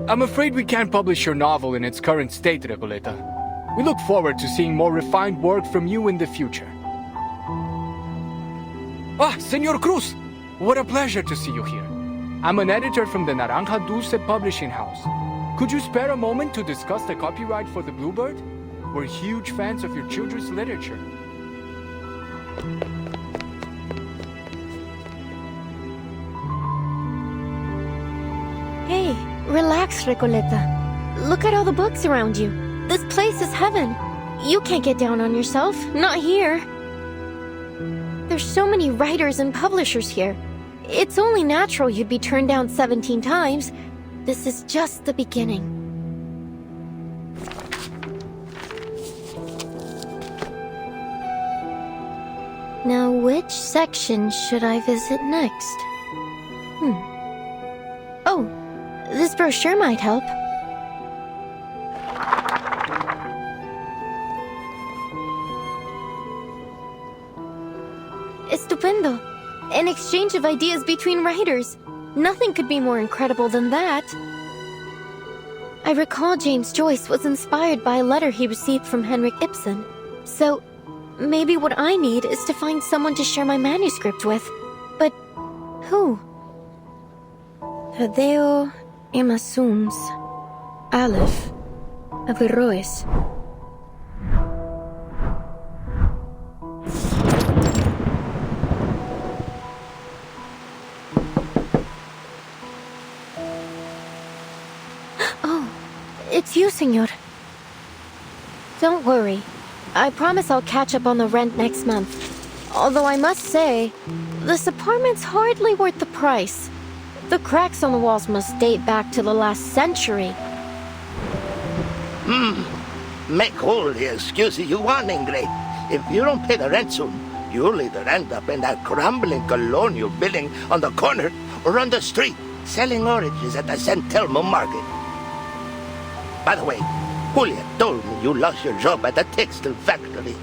I'm afraid we can't publish your novel in its current state, Recoleta. We look forward to seeing more refined work from you in the future. Ah, Senor Cruz! What a pleasure to see you here. I'm an editor from the Naranja Dulce publishing house. Could you spare a moment to discuss the copyright for The Bluebird? We're huge fans of your children's literature. Hey, relax, Recoleta. Look at all the books around you. This place is heaven. You can't get down on yourself, not here. There's so many writers and publishers here. It's only natural you'd be turned down 17 times. This is just the beginning. Now, which section should I visit next? Oh, this brochure might help. Estupendo. An exchange of ideas between writers. Nothing could be more incredible than that. I recall James Joyce was inspired by a letter he received from Henrik Ibsen. So, maybe what I need is to find someone to share my manuscript with. But who? Hadeo Emasums. Aleph. Averroes. It's you, senor. Don't worry. I promise I'll catch up on the rent next month. Although I must say, this apartment's hardly worth the price. The cracks on the walls must date back to the last century. Make all the excuses you want, Ingrid. If you don't pay the rent soon, you'll either end up in that crumbling colonial building on the corner or on the street, selling oranges at the San Telmo market. By the way, Julia told me you lost your job at the textile factory.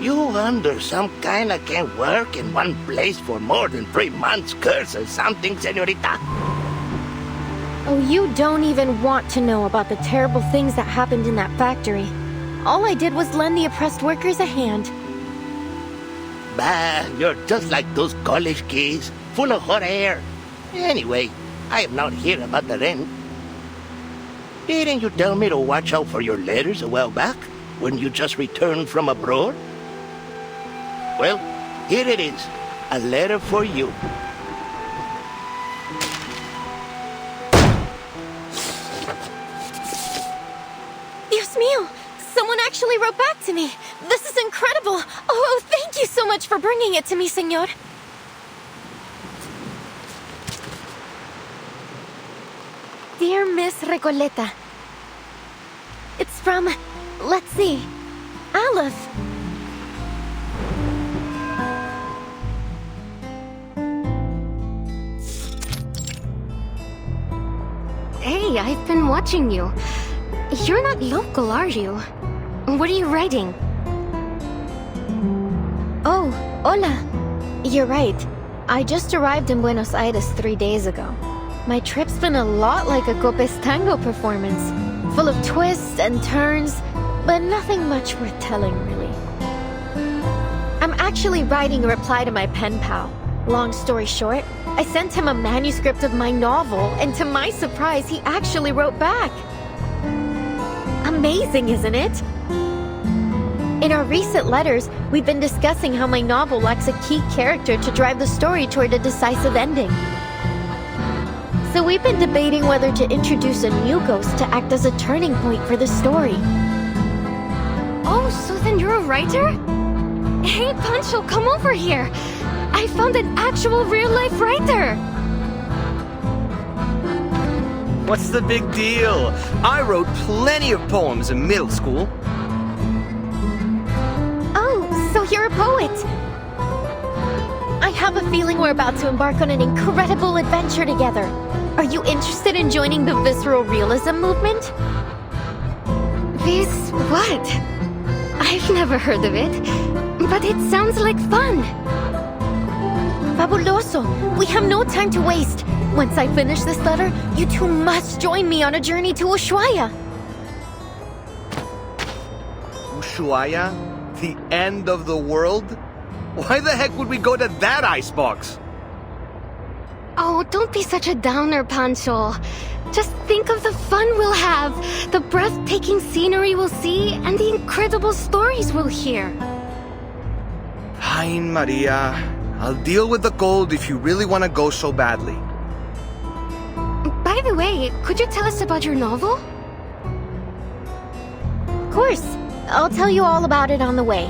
You under some kind of can't work in one place for more than 3 months, curse or something, senorita? Oh, you don't even want to know about the terrible things that happened in that factory. All I did was lend the oppressed workers a hand. Bah, you're just like those college kids, full of hot air. Anyway, I am not here about the rent. Didn't you tell me to watch out for your letters a while back, when you just returned from abroad? Well, here it is, a letter for you. Dios mío! Someone actually wrote back to me! This is incredible! Oh, thank you so much for bringing it to me, senor! Dear Miss Recoleta, it's from, let's see, Aleph. Hey, I've been watching you. You're not local, are you? What are you writing? Oh, hola. You're right. I just arrived in Buenos Aires 3 days ago. My trip's been a lot like a Copes tango performance, full of twists and turns, but nothing much worth telling, really. I'm actually writing a reply to my pen pal. Long story short, I sent him a manuscript of my novel, and to my surprise, he actually wrote back. Amazing, isn't it? In our recent letters, we've been discussing how my novel lacks a key character to drive the story toward a decisive ending. So we've been debating whether to introduce a new ghost to act as a turning point for the story. Oh, so then you're a writer? Hey, Pancho, come over here. I found an actual real-life writer. What's the big deal? I wrote plenty of poems in middle school. Oh, so you're a poet. I have a feeling we're about to embark on an incredible adventure together. Are you interested in joining the visceral realism movement? Vis what? I've never heard of it, but it sounds like fun. Fabuloso! We have no time to waste. Once I finish this letter, you two must join me on a journey to Ushuaia. Ushuaia? The end of the world? Why the heck would we go to that icebox? Oh, don't be such a downer, Pancho. Just think of the fun we'll have, the breathtaking scenery we'll see, and the incredible stories we'll hear. Fine, Maria. I'll deal with the gold if you really want to go so badly. By the way, could you tell us about your novel? Of course. I'll tell you all about it on the way.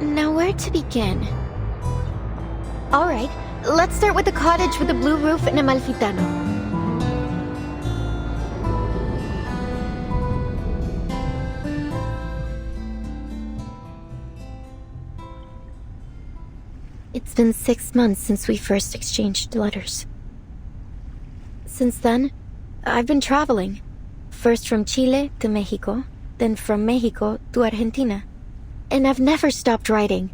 Now where to begin? Alright, let's start with the cottage with the blue roof in Amalfitano. It's been 6 months since we first exchanged letters. Since then, I've been traveling. First from Chile to Mexico, then from Mexico to Argentina. And I've never stopped writing.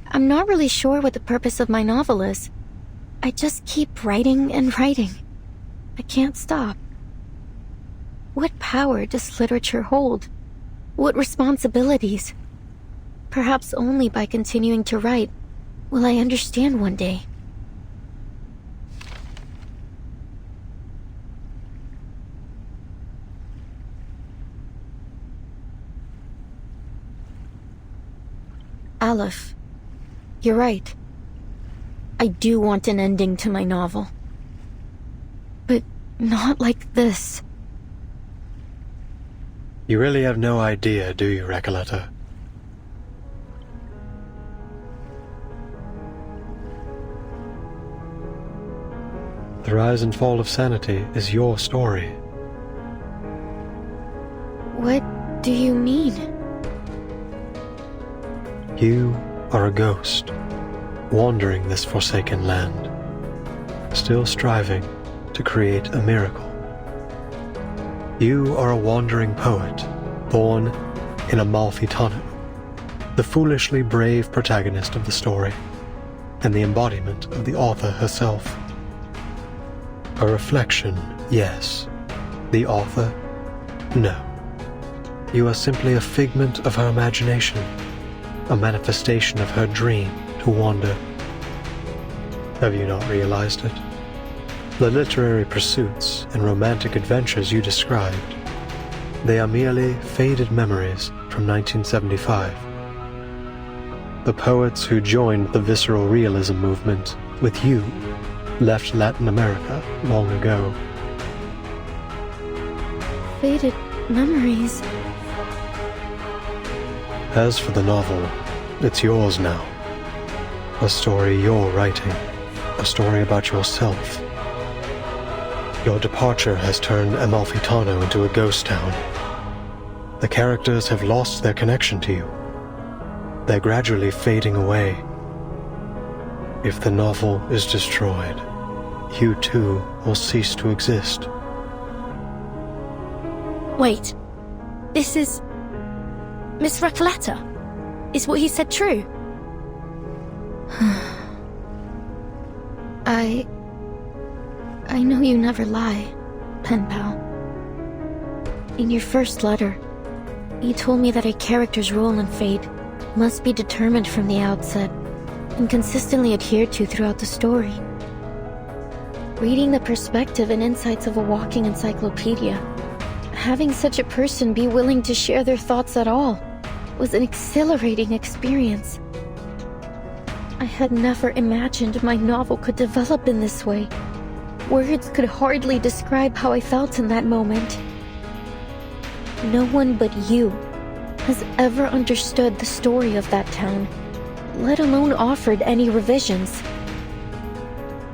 I'm not really sure what the purpose of my novel is. I just keep writing and writing. I can't stop. What power does literature hold? What responsibilities? Perhaps only by continuing to write will I understand one day. Aleph, you're right. I do want an ending to my novel. But not like this. You really have no idea, do you, Recoleta? The rise and fall of sanity is your story. What do you mean? You are a ghost, wandering this forsaken land, still striving to create a miracle. You are a wandering poet, born in Amalfitano, the foolishly brave protagonist of the story, and the embodiment of the author herself. A reflection, yes. The author, no. You are simply a figment of her imagination, a manifestation of her dream to wander. Have you not realized it? The literary pursuits and romantic adventures you described, they are merely faded memories from 1975. The poets who joined the visceral realism movement with you left Latin America long ago. Faded memories. As for the novel, it's yours now. A story you're writing. A story about yourself. Your departure has turned Amalfitano into a ghost town. The characters have lost their connection to you. They're gradually fading away. If the novel is destroyed, you too will cease to exist. Wait. This is... Miss Recoleta? Is what he said true? I know you never lie, pen pal. In your first letter, you told me that a character's role in fate must be determined from the outset and consistently adhered to throughout the story. Reading the perspective and insights of a walking encyclopedia, having such a person be willing to share their thoughts at all was an exhilarating experience. I had never imagined my novel could develop in this way. Words could hardly describe how I felt in that moment. No one but you has ever understood the story of that town, let alone offered any revisions.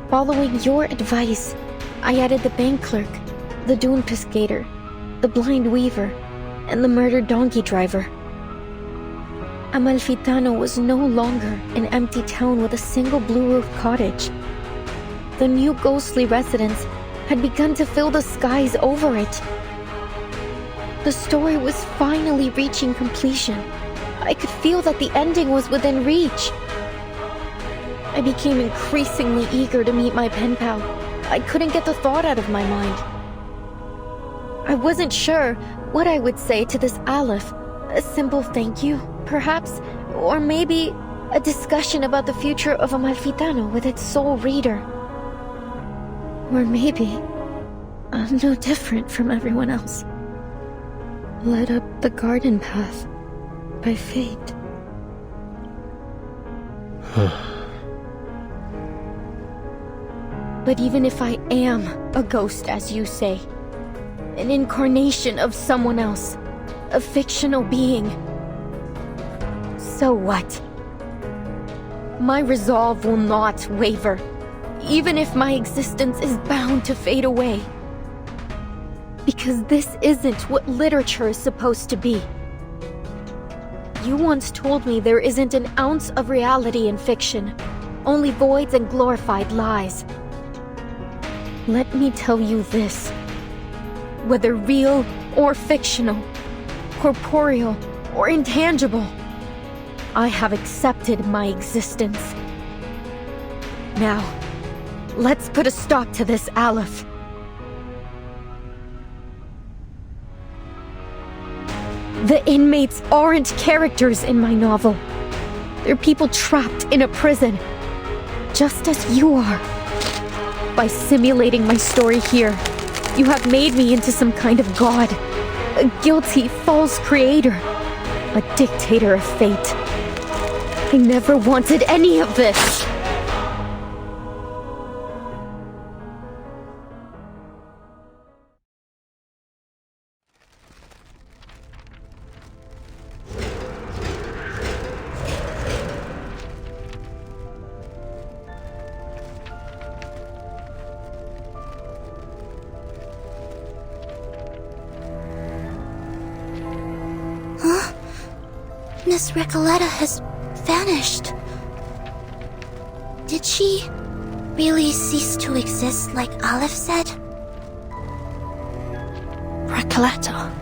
Following your advice, I added the bank clerk, the dune pescator, the blind weaver, and the murdered donkey driver. Amalfitano was no longer an empty town with a single blue-roofed cottage. The new ghostly residents had begun to fill the skies over it. The story was finally reaching completion. I could feel that the ending was within reach. I became increasingly eager to meet my pen pal. I couldn't get the thought out of my mind. I wasn't sure what I would say to this Aleph. A simple thank you, perhaps? Or maybe a discussion about the future of Amalfitano with its sole reader. Or maybe I'm no different from everyone else. Led up the garden path by fate. But even if I am a ghost, as you say, an incarnation of someone else, a fictional being, so what? My resolve will not waver, even if my existence is bound to fade away. Because this isn't what literature is supposed to be. You once told me there isn't an ounce of reality in fiction, only voids and glorified lies. Let me tell you this. Whether real or fictional, corporeal or intangible, I have accepted my existence. Now, let's put a stop to this, Aleph. The inmates aren't characters in my novel. They're people trapped in a prison, just as you are. By simulating my story here, you have made me into some kind of god, a guilty, false creator, a dictator of fate. I never wanted any of this. Miss Recoleta has vanished. Did she really cease to exist like Aleph said? Recoleta.